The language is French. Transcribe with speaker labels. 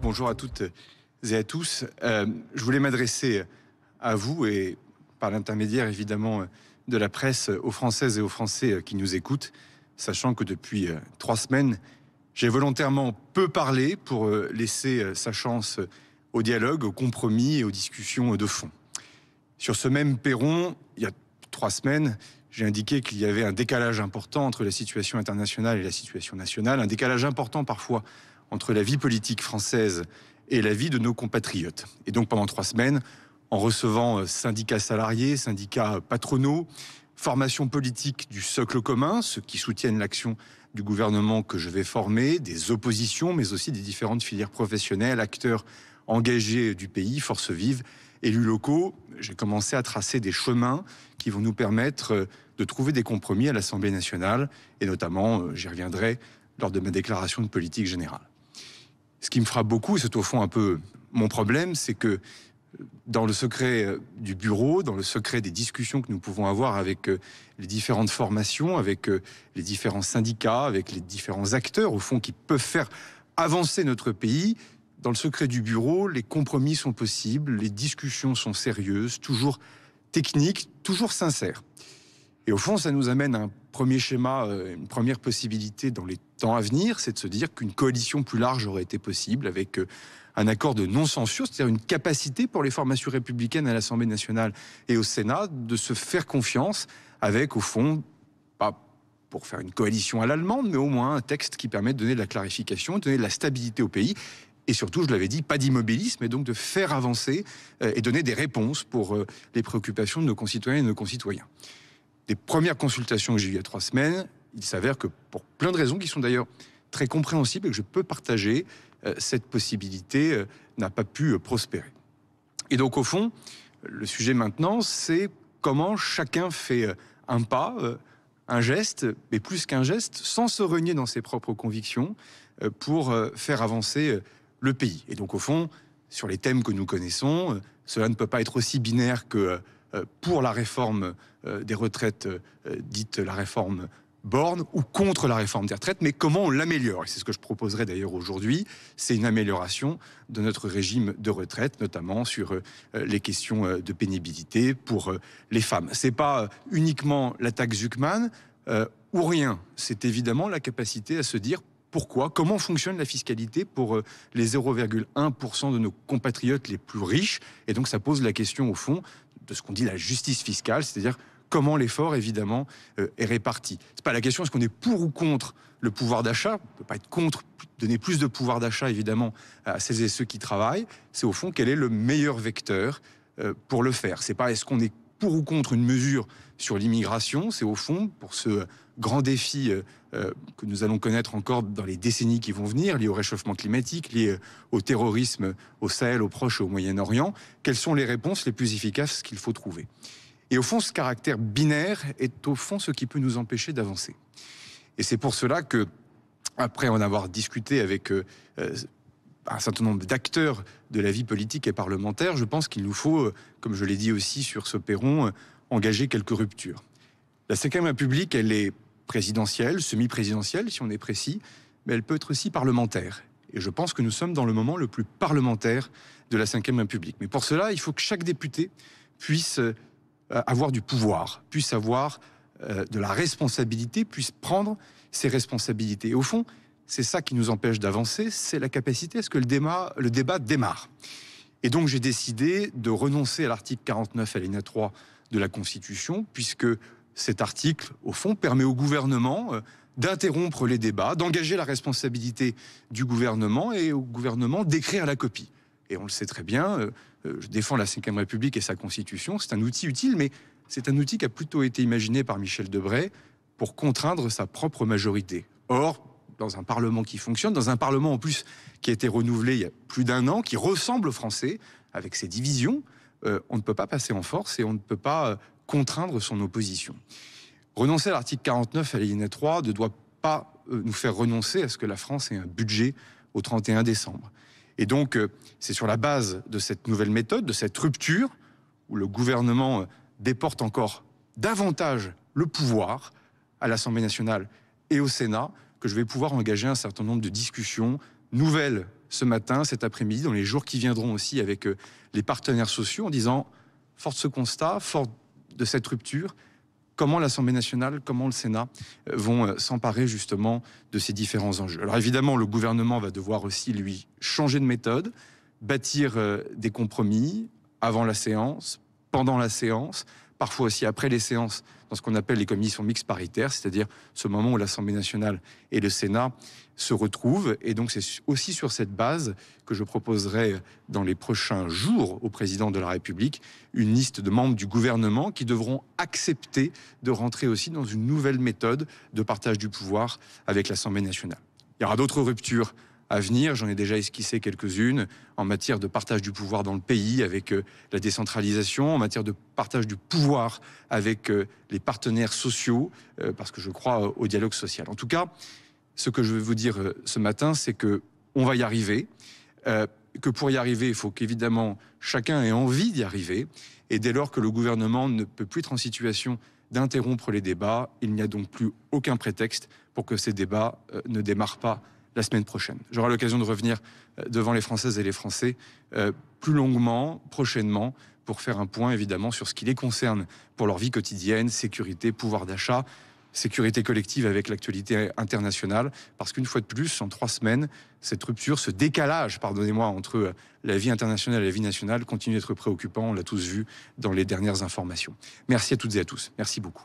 Speaker 1: Bonjour à toutes et à tous. Je voulais m'adresser à vous et par l'intermédiaire évidemment de la presse aux Françaises et aux Français qui nous écoutent, sachant que depuis 3 semaines, j'ai volontairement peu parlé pour laisser sa chance au dialogue, au compromis et aux discussions de fond. Sur ce même perron, il y a 3 semaines, j'ai indiqué qu'il y avait un décalage important entre la situation internationale et la situation nationale, un décalage important parfois entre la vie politique française et la vie de nos compatriotes. Et donc pendant 3 semaines, en recevant syndicats salariés, syndicats patronaux, formations politiques du socle commun, ceux qui soutiennent l'action du gouvernement que je vais former, des oppositions, mais aussi des différentes filières professionnelles, acteurs engagés du pays, forces vives, élus locaux, j'ai commencé à tracer des chemins qui vont nous permettre de trouver des compromis à l'Assemblée nationale, et notamment, j'y reviendrai, lors de ma déclaration de politique générale. Ce qui me frappe beaucoup, et c'est au fond un peu mon problème, c'est que dans le secret du bureau, dans le secret des discussions que nous pouvons avoir avec les différentes formations, avec les différents syndicats, avec les différents acteurs, au fond, qui peuvent faire avancer notre pays, dans le secret du bureau, les compromis sont possibles, les discussions sont sérieuses, toujours techniques, toujours sincères. Et au fond, ça nous amène à un premier schéma, une première possibilité dans les temps à venir, c'est de se dire qu'une coalition plus large aurait été possible avec un accord de non-censure, c'est-à-dire une capacité pour les formations républicaines à l'Assemblée nationale et au Sénat de se faire confiance avec, au fond, pas pour faire une coalition à l'allemande, mais au moins un texte qui permet de donner de la clarification, de donner de la stabilité au pays. Et surtout, je l'avais dit, pas d'immobilisme, mais donc de faire avancer et donner des réponses pour les préoccupations de nos concitoyennes et de nos concitoyens. Des premières consultations que j'ai eues il y a 3 semaines, il s'avère que pour plein de raisons qui sont d'ailleurs très compréhensibles et que je peux partager, cette possibilité n'a pas pu prospérer. Et donc au fond, le sujet maintenant, c'est comment chacun fait un pas, un geste, mais plus qu'un geste, sans se renier dans ses propres convictions, pour faire avancer le pays. Et donc au fond, sur les thèmes que nous connaissons, cela ne peut pas être aussi binaire que pour la réforme des retraites, dite la réforme Borne, ou contre la réforme des retraites, mais comment on l'améliore. Et c'est ce que je proposerai d'ailleurs aujourd'hui, c'est une amélioration de notre régime de retraite, notamment sur les questions de pénibilité pour les femmes. C'est pas uniquement la taxe Zuckman ou rien, c'est évidemment la capacité à se dire pourquoi, comment fonctionne la fiscalité pour les 0,1% de nos compatriotes les plus riches. Et donc ça pose la question au fond de ce qu'on dit la justice fiscale, c'est-à-dire comment l'effort, évidemment, est réparti. C'est pas la question est-ce qu'on est pour ou contre le pouvoir d'achat. On peut pas être contre donner plus de pouvoir d'achat, évidemment, à celles et ceux qui travaillent. C'est au fond quel est le meilleur vecteur pour le faire. C'est pas est-ce qu'on est pour ou contre une mesure sur l'immigration. C'est au fond pour ce grand défi que nous allons connaître encore dans les décennies qui vont venir, liés au réchauffement climatique, liés au terrorisme au Sahel, au Proche et au Moyen-Orient. Quelles sont les réponses les plus efficaces qu'il faut trouver? Et au fond, ce caractère binaire est au fond ce qui peut nous empêcher d'avancer. Et c'est pour cela que, après en avoir discuté avec un certain nombre d'acteurs de la vie politique et parlementaire, je pense qu'il nous faut, comme je l'ai dit aussi sur ce perron, engager quelques ruptures. La Ve République, elle est présidentielle, semi-présidentielle, si on est précis, mais elle peut être aussi parlementaire. Et je pense que nous sommes dans le moment le plus parlementaire de la Ve République. Mais pour cela, il faut que chaque député puisse avoir du pouvoir, puisse avoir de la responsabilité, puisse prendre ses responsabilités. Et au fond, c'est ça qui nous empêche d'avancer, c'est la capacité à ce que le débat démarre. Et donc j'ai décidé de renoncer à l'article 49 alinéa 3 de la Constitution, puisque cet article, au fond, permet au gouvernement d'interrompre les débats, d'engager la responsabilité du gouvernement et au gouvernement d'écrire la copie. Et on le sait très bien, je défends la Ve République et sa Constitution, c'est un outil utile, mais c'est un outil qui a plutôt été imaginé par Michel Debré pour contraindre sa propre majorité. Or, dans un Parlement qui fonctionne, dans un Parlement en plus qui a été renouvelé il y a plus d'1 an, qui ressemble aux Français, avec ses divisions, on ne peut pas passer en force et on ne peut pas contraindre son opposition. Renoncer à l'article 49 alinéa 3 ne doit pas nous faire renoncer à ce que la France ait un budget au 31 décembre. Et donc, c'est sur la base de cette nouvelle méthode, de cette rupture, où le gouvernement déporte encore davantage le pouvoir à l'Assemblée nationale et au Sénat, que je vais pouvoir engager un certain nombre de discussions nouvelles ce matin, cet après-midi, dans les jours qui viendront aussi avec les partenaires sociaux, en disant, fort de ce constat, fort de cette rupture, comment l'Assemblée nationale, comment le Sénat vont s'emparer justement de ces différents enjeux. Alors évidemment, le gouvernement va devoir aussi, lui, changer de méthode, bâtir des compromis avant la séance, pendant la séance, parfois aussi après les séances, dans ce qu'on appelle les commissions mixtes paritaires, c'est-à-dire ce moment où l'Assemblée nationale et le Sénat se retrouvent. Et donc c'est aussi sur cette base que je proposerai dans les prochains jours au président de la République une liste de membres du gouvernement qui devront accepter de rentrer aussi dans une nouvelle méthode de partage du pouvoir avec l'Assemblée nationale. Il y aura d'autres ruptures à venir, j'en ai déjà esquissé quelques-unes, en matière de partage du pouvoir dans le pays avec la décentralisation, en matière de partage du pouvoir avec les partenaires sociaux, parce que je crois au dialogue social. En tout cas, ce que je veux vous dire ce matin, c'est que on va y arriver, que pour y arriver, il faut qu'évidemment chacun ait envie d'y arriver, et dès lors que le gouvernement ne peut plus être en situation d'interrompre les débats, il n'y a donc plus aucun prétexte pour que ces débats ne démarrent pas la semaine prochaine. J'aurai l'occasion de revenir devant les Françaises et les Français plus longuement, prochainement, pour faire un point évidemment sur ce qui les concerne pour leur vie quotidienne, sécurité, pouvoir d'achat, sécurité collective avec l'actualité internationale, parce qu'une fois de plus, en 3 semaines, cette rupture, ce décalage, pardonnez-moi, entre la vie internationale et la vie nationale continue d'être préoccupant, on l'a tous vu dans les dernières informations. Merci à toutes et à tous, merci beaucoup.